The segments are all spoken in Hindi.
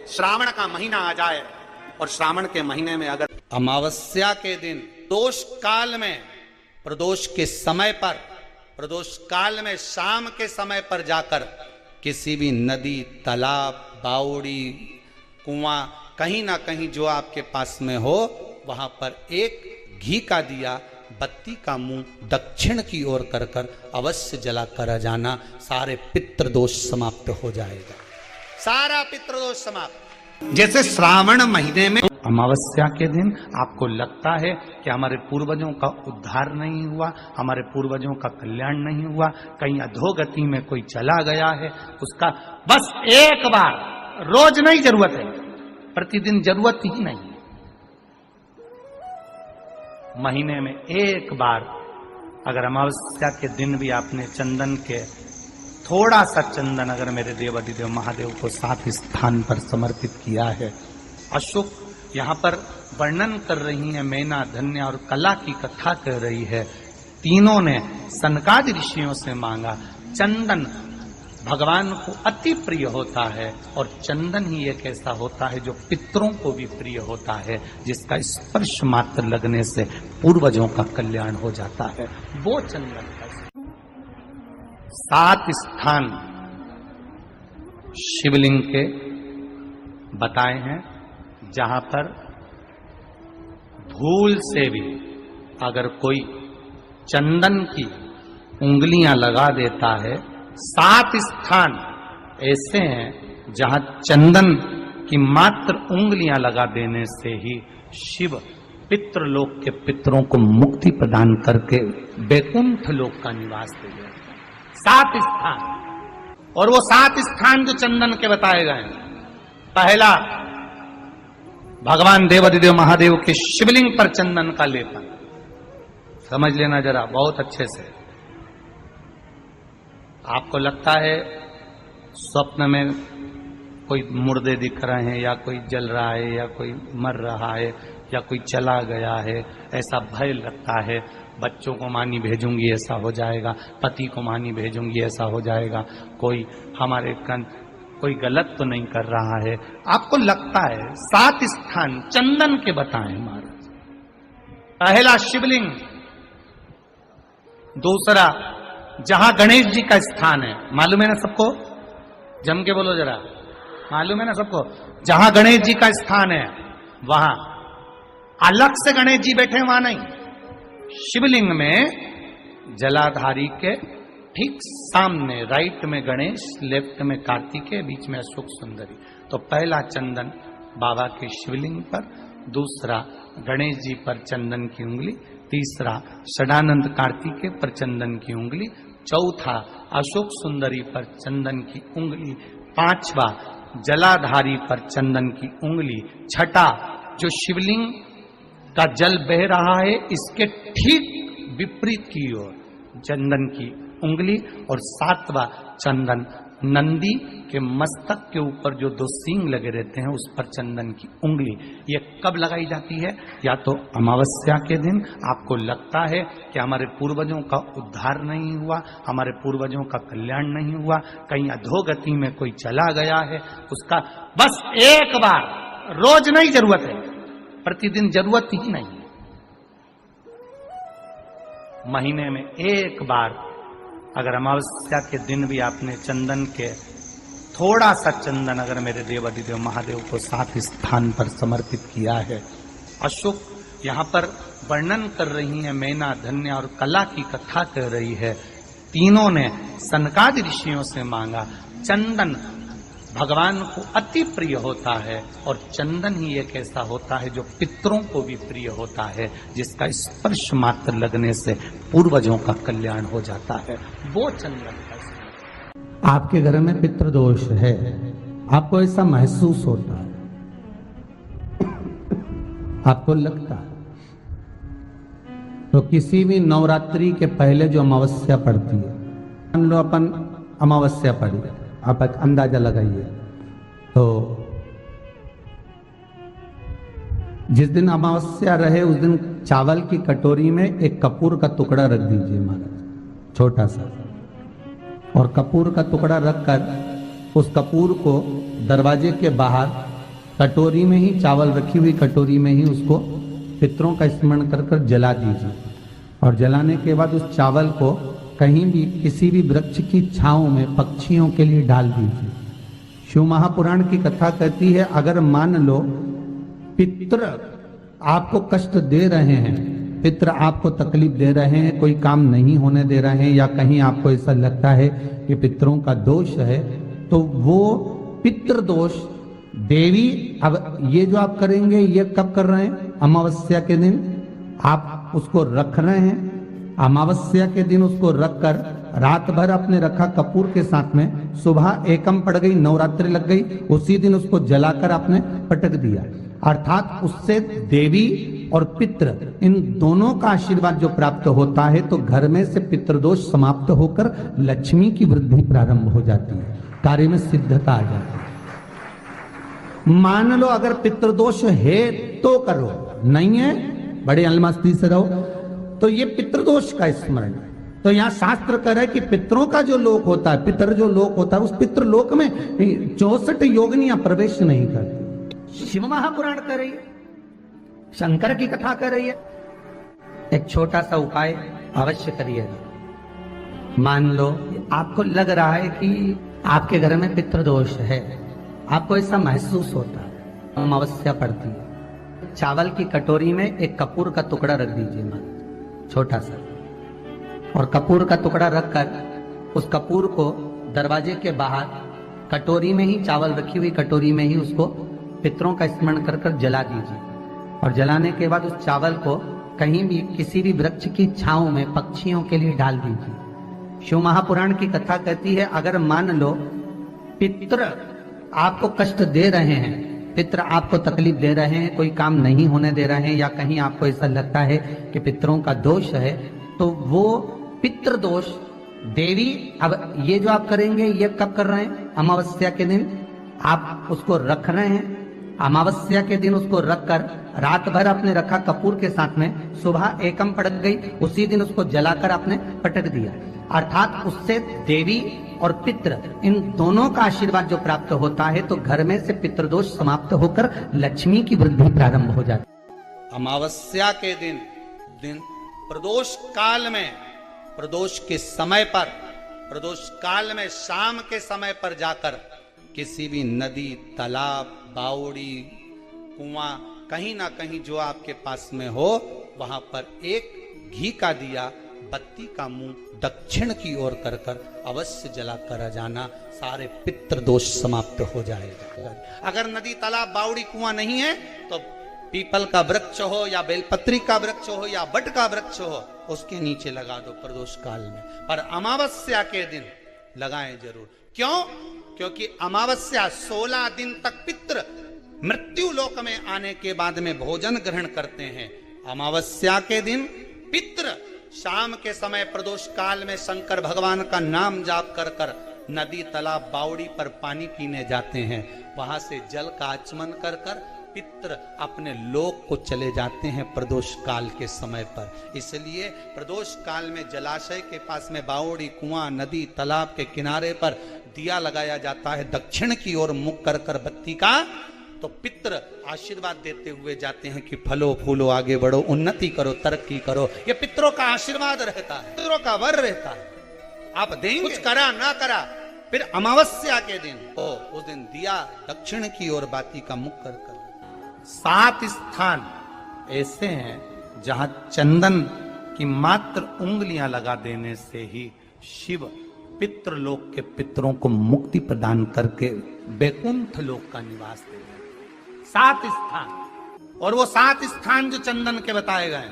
श्रावण का महीना आ जाए और श्रावण के महीने में अगर अमावस्या के दिन प्रदोष काल में, प्रदोष के समय पर, प्रदोष काल में शाम के समय पर जाकर किसी भी नदी, तालाब, बावड़ी, कुआं, कहीं ना कहीं जो आपके पास में हो, वहां पर एक घी का दिया, बत्ती का मुंह दक्षिण की ओर कर कर अवश्य जला कर जाना। सारे पितृदोष समाप्त हो जाएगा, सारा पितृदोष समाप्त। जैसे श्रावण महीने में अमावस्या के दिन आपको लगता है कि हमारे पूर्वजों का उद्धार नहीं हुआ, हमारे पूर्वजों का कल्याण नहीं हुआ, कहीं अधोगति में कोई चला गया है, उसका बस एक बार, रोज नहीं जरूरत है, प्रतिदिन जरूरत ही नहीं, महीने में एक बार अगर अमावस्या के दिन भी आपने चंदन के थोड़ा सा चंदन अगर मेरे देवाधिदेव महादेव को 7 स्थान पर समर्पित किया है। अशोक यहाँ पर वर्णन कर रही है, मैना, धन्य और कला की कथा कर रही है। तीनों ने सनकादि ऋषियों से मांगा। चंदन भगवान को अति प्रिय होता है और चंदन ही एक ऐसा होता है जो पितरों को भी प्रिय होता है, जिसका स्पर्श मात्र लगने से पूर्वजों का कल्याण हो जाता है। वो चंदन का 7 स्थान शिवलिंग के बताए हैं, जहां पर भूल से भी अगर कोई चंदन की उंगलियां लगा देता है, 7 स्थान ऐसे हैं जहां चंदन की मात्र उंगलियां लगा देने से ही शिव पितृलोक के पितरों को मुक्ति प्रदान करके बैकुंठ लोक का निवास दे गए। 7 स्थान, और वो 7 स्थान जो चंदन के बताए गए हैं, पहला भगवान देवाधिदेव महादेव के शिवलिंग पर चंदन का लेपन। समझ लेना जरा बहुत अच्छे से। आपको लगता है स्वप्न में कोई मुर्दे दिख रहे हैं, या कोई जल रहा है, या कोई मर रहा है, या कोई चला गया है, ऐसा भय लगता है। बच्चों को मानी भेजूंगी ऐसा हो जाएगा, पति को मानी भेजूंगी ऐसा हो जाएगा, कोई हमारे कोई गलत तो नहीं कर रहा है, आपको लगता है। 7 स्थान चंदन के बताएं महाराज। पहला शिवलिंग, दूसरा जहां गणेश जी का स्थान है, मालूम है ना सबको, जम के बोलो जरा, मालूम है ना सबको, जहां गणेश जी का स्थान है वहां अलग से गणेश जी बैठे, वहां नहीं। शिवलिंग में जलाधारी के ठीक सामने राइट में गणेश, लेफ्ट में कार्तिकेय, बीच में अशोक सुंदरी। तो पहला चंदन बाबा के शिवलिंग पर, दूसरा गणेश जी पर चंदन की उंगली, तीसरा षडानंद कार्तिकेय पर चंदन की उंगली, चौथा अशोक सुंदरी पर चंदन की उंगली, पांचवा जलाधारी पर चंदन की उंगली, छठा जो शिवलिंग का जल बह रहा है इसके ठीक विपरीत की ओर चंदन की उंगली, और 7वां चंदन नंदी के मस्तक के ऊपर जो 2 सींग लगे रहते हैं उस पर चंदन की उंगली। ये कब लगाई जाती है? या तो अमावस्या के दिन आपको लगता है कि हमारे पूर्वजों का उद्धार नहीं हुआ, हमारे पूर्वजों का कल्याण नहीं हुआ, कहीं अधोगति में कोई चला गया है, उसका बस एक बार, रोज नहीं जरूरत है, प्रतिदिन जरूरत ही नहीं, महीने में एक बार अगर अमावस्या के दिन भी आपने चंदन के थोड़ा सा चंदन अगर मेरे देवाधिदेव महादेव को 7 स्थान पर समर्पित किया है। अशोक यहाँ पर वर्णन कर रही है, मैना, धन्य और कला की कथा कर रही है। तीनों ने सनकादि ऋषियों से मांगा। चंदन भगवान को अति प्रिय होता है और चंदन ही एक ऐसा होता है जो पितरों को भी प्रिय होता है, जिसका स्पर्श मात्र लगने से पूर्वजों का कल्याण हो जाता है। वो चंदन का। आपके घर में पितृदोष है, आपको ऐसा महसूस होता है, आपको लगता है, तो किसी भी नवरात्रि के पहले जो अमावस्या पड़ती है, मान लो अपन अमावस्या पड़ी, आप अंदाजा लगाइए, तो जिस दिन अमावस्या रहे उस दिन चावल की कटोरी में एक कपूर का टुकड़ा रख दीजिए महाराज, छोटा सा, और कपूर का टुकड़ा रखकर उस कपूर को दरवाजे के बाहर कटोरी में ही चावल रखी हुई कटोरी में ही उसको पितरों का स्मरण कर कर जला दीजिए। और जलाने के बाद उस चावल को कहीं भी किसी भी वृक्ष की छांव में पक्षियों के लिए डाल दीजिए। शिव महापुराण की कथा कहती है, अगर मान लो पितृ आपको कष्ट दे रहे हैं, पितृ आपको तकलीफ दे रहे हैं, कोई काम नहीं होने दे रहे हैं, या कहीं आपको ऐसा लगता है कि पितरों का दोष है, तो वो पितृ दोष देवी, अब ये जो आप करेंगे ये कब कर रहे हैं? अमावस्या के दिन आप उसको रख रहे हैं। अमावस्या के दिन उसको रखकर रात भर आपने रखा कपूर के साथ में, सुबह एकम पड़ गई, नवरात्रि लग गई, उसी दिन उसको जलाकर आपने पटक दिया। अर्थात उससे देवी और पितृ इन दोनों का आशीर्वाद जो प्राप्त होता है, तो घर में से पितृदोष समाप्त होकर लक्ष्मी की वृद्धि प्रारंभ हो जाती है, कार्य में सिद्धता आ जाती है। मान लो अगर पितृदोष है तो करो, नहीं है बड़े अलमस्ती से रहो, तो ये पितृदोष का स्मरण। तो यहाँ शास्त्र कह रहा है कि पितरों का जो लोक होता है, पितर जो लोक होता है, उस पितृलोक में 64 योगिनियां प्रवेश नहीं करती। शिव महापुराण कर रही है, शंकर की कथा कर रही है। एक छोटा सा उपाय अवश्य करिएगा। मान लो आपको लग रहा है कि आपके घर में पितृदोष है, आपको ऐसा महसूस होता है, अमावस्या पड़ती है, चावल की कटोरी में एक कपूर का टुकड़ा रख दीजिए, मां छोटा सा, और कपूर का टुकड़ा रखकर उस कपूर को दरवाजे के बाहर कटोरी में ही, चावल रखी हुई कटोरी में ही उसको पितरों का स्मरण कर कर जला दीजिए। और जलाने के बाद उस चावल को कहीं भी किसी भी वृक्ष की छांव में पक्षियों के लिए डाल दीजिए। शिव महापुराण की कथा कहती है, अगर मान लो पितृ आपको कष्ट दे रहे हैं, पितृ आपको तकलीफ दे रहे हैं, कोई काम नहीं होने दे रहे हैं, या कहीं आपको ऐसा लगता है कि पितरों का दोष है, तो वो पितृ दोष देवी, अब ये जो आप करेंगे ये कब कर रहे हैं? अमावस्या के दिन आप उसको रख रहे हैं। अमावस्या के दिन उसको रखकर रात भर आपने रखा कपूर के साथ में, सुबह एकम पड़ गई, उसी दिन उसको जलाकर आपने पटक दिया। अर्थात उससे देवी और पितृ इन दोनों का आशीर्वाद जो प्राप्त होता है, तो घर में से पितृदोष समाप्त होकर लक्ष्मी की वृद्धि प्रारंभ हो जाती है। अमावस्या के दिन प्रदोष काल में, प्रदोष के समय पर, प्रदोष काल में शाम के समय पर जाकर किसी भी नदी, तालाब, बावड़ी, कुआं, कहीं ना कहीं जो आपके पास में हो, वहां पर एक घी का दिया, बत्ती का मुंह दक्षिण की ओर कर कर अवश्य जला कर जाना, सारे पितृ दोष समाप्त हो जाएगा। अगर नदी, तालाब, बावड़ी, कुआं नहीं है तो पीपल का वृक्ष हो या बेलपत्री का वृक्ष हो या बट का वृक्ष हो, उसके नीचे लगा दो प्रदोष काल में। पर अमावस्या के दिन लगाएं जरूर। क्यों? क्योंकि अमावस्या 16 दिन तक पितृ मृत्यु लोक में आने के बाद में भोजन ग्रहण करते हैं। अमावस्या के दिन पितृ शाम के समय प्रदोष काल में शंकर भगवान का नाम जाप कर कर नदी, तालाब, बावड़ी पर पानी पीने जाते हैं। वहां से जल का आचमन कर कर पितृ अपने लोक को चले जाते हैं प्रदोष काल के समय पर। इसलिए प्रदोष काल में जलाशय के पास में बावड़ी, कुआं, नदी, तालाब के किनारे पर दिया लगाया जाता है दक्षिण की ओर मुख कर कर बत्ती का, तो पितृ आशीर्वाद देते हुए जाते हैं कि फलो फूलो, आगे बढ़ो, उन्नति करो, तरक्की करो। ये पितरों का आशीर्वाद रहता है, पितरों का वर रहता है। आप देंगे, कुछ करा ना करा, फिर अमावस्या के दिन उस दिन दिया दक्षिण की ओर बाती का मुख कर कर। 7 स्थान ऐसे हैं जहां चंदन की मात्र उंगलियां लगा देने से ही शिव पितृलोक के पितरों को मुक्ति प्रदान करके बैकुंठ लोक का निवास दे देते। 7 स्थान, और वो 7 स्थान जो चंदन के बताए गए,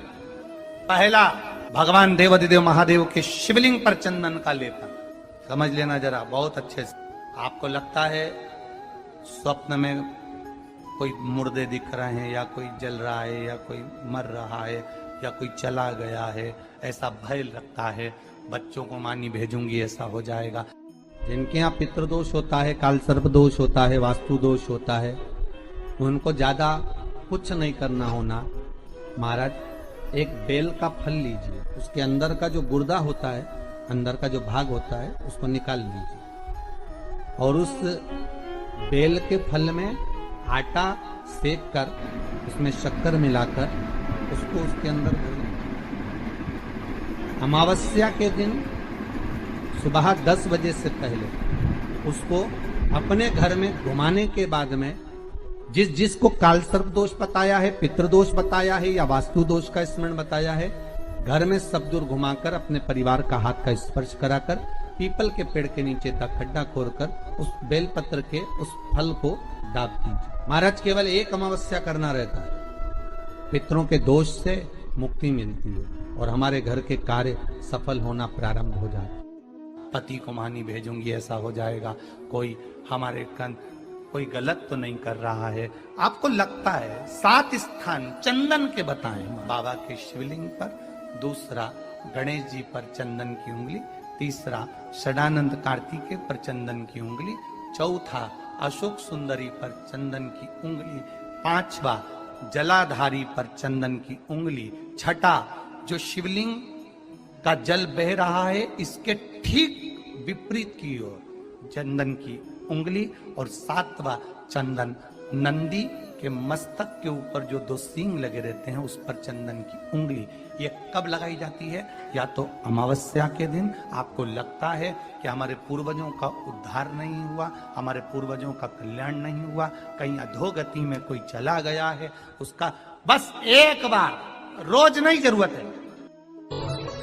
पहला भगवान देवाधिदेव महादेव के शिवलिंग पर चंदन का लेपन। समझ लेना जरा बहुत अच्छे से। आपको लगता है स्वप्न में कोई मुर्दे दिख रहे हैं, या कोई जल रहा है, या कोई मर रहा है, या कोई चला गया है, ऐसा भय लगता है, बच्चों को मानी भेजूंगी ऐसा हो जाएगा। जिनके यहाँ पितृदोष होता है, काल सर्प दोष होता है, वास्तु दोष होता है, उनको ज्यादा कुछ नहीं करना होना। महाराज एक बेल का फल लीजिए, उसके अंदर का जो गुर्दा होता है, अंदर का जो भाग होता है, उसको निकाल लीजिए, और उस बेल के फल में आटा सेक कर उसमें शक्कर मिलाकर उसको उसके अंदर भर लें। अमावस्या के दिन सुबह 10 बजे से पहले उसको अपने घर में घुमाने के बाद में जिसको काल सर्प दोष बताया है, पितृदोष बताया है या वास्तु दोष का स्मरण बताया है, घर में सब दूर घुमाकर अपने परिवार का हाथ का स्पर्श कराकर पीपल के पेड़ के नीचे तक खड्डा खोदकर उस बेलपत्र के उस फल को दाब दीजिए। महाराज केवल एक अमावस्या करना रहता है, पितरों के दोष से मुक्ति मिलती है और हमारे घर के कार्य सफल होना प्रारंभ हो जाता है। पति को मानी भेजूंगी ऐसा हो जाएगा, कोई हमारे कोई गलत तो नहीं कर रहा है। आपको लगता है 7 स्थान चंदन के बताएं, बाबा के शिवलिंग पर, दूसरा गणेश जी पर चंदन की उंगली, तीसरा षडानंद कार्तिकेय पर चंदन की उंगली, चौथा अशोक सुंदरी पर चंदन की उंगली, पांचवा जलाधारी पर चंदन की उंगली, छठा जो शिवलिंग का जल बह रहा है इसके ठीक विपरीत की ओर चंदन की उंगली, और 7वां चंदन नंदी के मस्तक के ऊपर जो 2 सींग लगे रहते हैं उस पर चंदन की उंगली। ये कब लगाई जाती है? या तो अमावस्या के दिन आपको लगता है कि हमारे पूर्वजों का उद्धार नहीं हुआ, हमारे पूर्वजों का कल्याण नहीं हुआ, कहीं अधोगति में कोई चला गया है, उसका बस एक बार, रोज नहीं जरूरत है,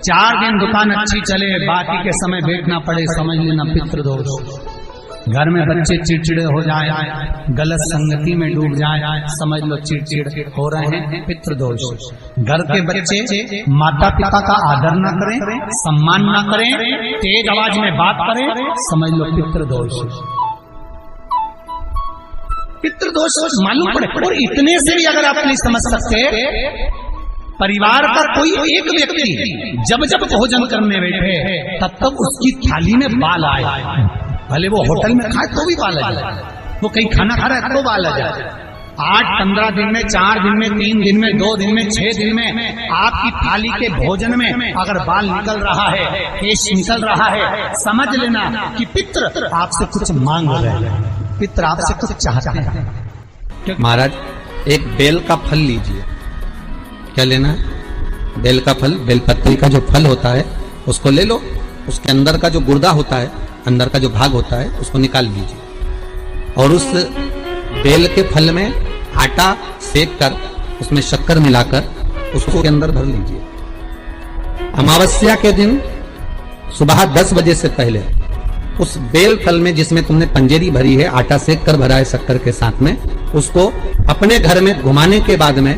4 दिन दुकान अच्छी चले, बाकी के समय बैठना पड़े, समझ लेना पितृदोष। घर में बच्चे चिड़चिड़े हो जाए, गलत संगति में डूब जाए, समझ लो चिड़चिड़ हो रहे हैं, पितृदोष। घर के बच्चे माता पिता का आदर न करें, सम्मान न करें, तेज आवाज में बात करें, समझ लो पितृदोष। पितृदोष मालूम पड़े। और इतने से भी अगर आप नहीं समझ सकते, परिवार का कोई एक व्यक्ति जब जब भोजन करने बैठे तब तब उसकी थाली में बाल आए, भले वो होटल में खाए तो भी बाल आ जाए, वो कहीं खाना खा रहा है तो बाल आ जाए। 8-15 दिन में, 4 दिन में, 3 दिन में, 2 दिन में, 6 दिन में आपकी थाली के भोजन में अगर बाल निकल रहा है, केश निकल रहा है, समझ लेना कि पितृ आपसे कुछ मांग रहे हैं, पितृ आपसे कुछ चाहते हैं। महाराज एक बेल का फल लीजिए। क्या लेना है? बेल का फल, बेलपत्री का जो फल होता है उसको ले लो, उसके अंदर का जो गुर्दा होता है, अंदर का जो भाग होता है उसको निकाल लीजिए और उस बेल के फल में आटा सेक कर उसमें शक्कर मिलाकर उसको के अंदर भर लीजिए। अमावस्या के दिन सुबह 10 बजे से पहले उस बेल फल में जिसमें तुमने पंजेरी भरी है, आटा सेक कर भरा है शक्कर के साथ में, उसको अपने घर में घुमाने के बाद में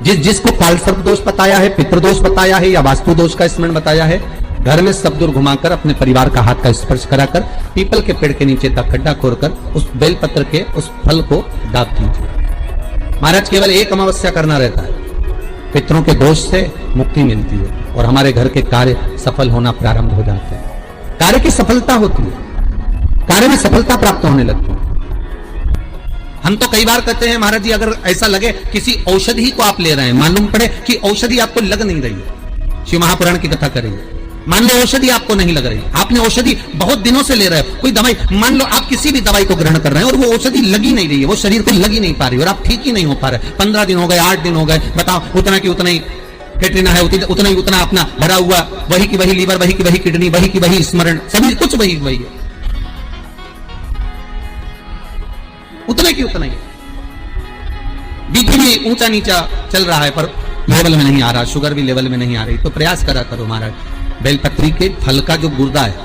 जिसको काल सर्प दोष बताया है, पितृदोष बताया है या वास्तु दोष का स्मरण बताया है, घर में सब दूर घुमाकर अपने परिवार का हाथ का स्पर्श कराकर पीपल के पेड़ के नीचे तक खड्डा खोदकर उस बेलपत्र के उस फल को दाब दीजिए। महाराज केवल एक अमावस्या करना रहता है, पितरों के दोष से मुक्ति मिलती है और हमारे घर के कार्य सफल होना प्रारंभ हो जाते हैं। कार्य की सफलता होती है, कार्य में सफलता प्राप्त होने लगती है। हम तो कई बार कहते हैं महाराज जी, अगर ऐसा लगे किसी औषधि को आप ले रहे हैं, मालूम पड़े कि औषधि आपको लग नहीं रही है, शिव महापुराण की कथा करेंगे, मान लो औषधि आपको नहीं लग रही, आपने औषधि बहुत दिनों से ले रहे हो, कोई दवाई, मान लो आप किसी भी दवाई को ग्रहण कर रहे हैं और वो औषधि लगी नहीं रही है, वो शरीर को लगी नहीं पा रही और आप ठीक ही नहीं हो पा रहे, 15 दिन हो गए, 8 दिन हो गए, बताओ, उतना की उतना ही कैटरीना है, उतना ही उतना अपना भरा हुआ, वही की वही लीवर, वही की वही किडनी, वही की वही स्मरण, सभी कुछ वही वही है, उतना की उतना ही। बीपी भी ऊंचा नीचा चल रहा है पर लेवल में नहीं आ रहा, शुगर भी लेवल में नहीं आ रही, तो प्रयास करा करो महाराज, बेलपत्री के फल का जो गुर्दा है,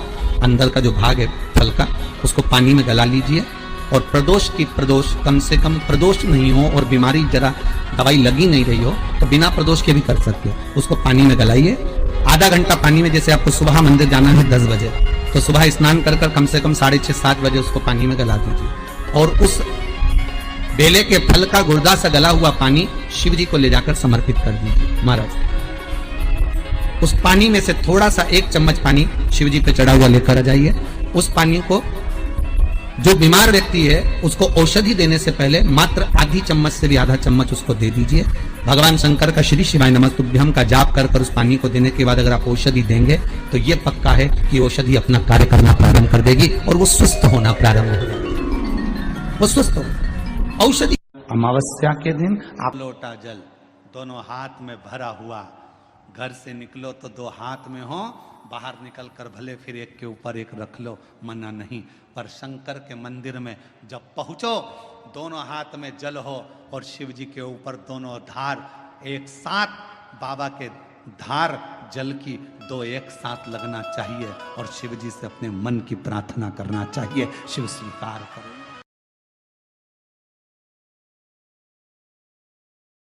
अंदर का जो भाग है फल का, उसको पानी में गला लीजिए और प्रदोष कम से कम प्रदोष नहीं हो और बीमारी जरा दवाई लगी नहीं रही हो तो बिना प्रदोष के भी कर सकते हो, उसको पानी में गलाइए, आधा घंटा पानी में, जैसे आपको सुबह मंदिर जाना है 10 बजे, तो सुबह स्नान कर कम से कम 6:30-7 बजे उसको पानी में गला दीजिए और उस बेले के फल का गुर्दा से गला हुआ पानी शिव जी को ले जाकर समर्पित कर दीजिए। महाराज उस पानी में से थोड़ा सा 1 चम्मच पानी शिव जी पे चढ़ा हुआ लेकर आ जाइए। उस पानी को जो बीमार व्यक्ति है उसको औषधि देने से पहले मात्र आधी चम्मच से भी आधा चम्मच उसको दे दीजिए। भगवान शंकर का श्री शिवाय नमस्तुभ्यम का जाप कर उस पानी को देने के बाद अगर आप औषधि देंगे तो ये पक्का है कि औषधि अपना कार्य करना प्रारंभ कर देगी और वो स्वस्थ होना प्रारंभ हो जाएगी, वो स्वस्थ हो। औषधि। अमावस्या के दिन आप लोटा जल दोनों हाथ में भरा हुआ, घर से निकलो तो 2 हाथ में हो, बाहर निकल कर भले फिर एक के ऊपर एक रख लो, मना नहीं। पर शंकर के मंदिर में जब पहुंचो, दोनों हाथ में जल हो और शिव जी के ऊपर दोनों धार एक साथ, बाबा के धार जल की 2 एक साथ लगना चाहिए और शिव जी से अपने मन की प्रार्थना करना चाहिए, शिव स्वीकार करो।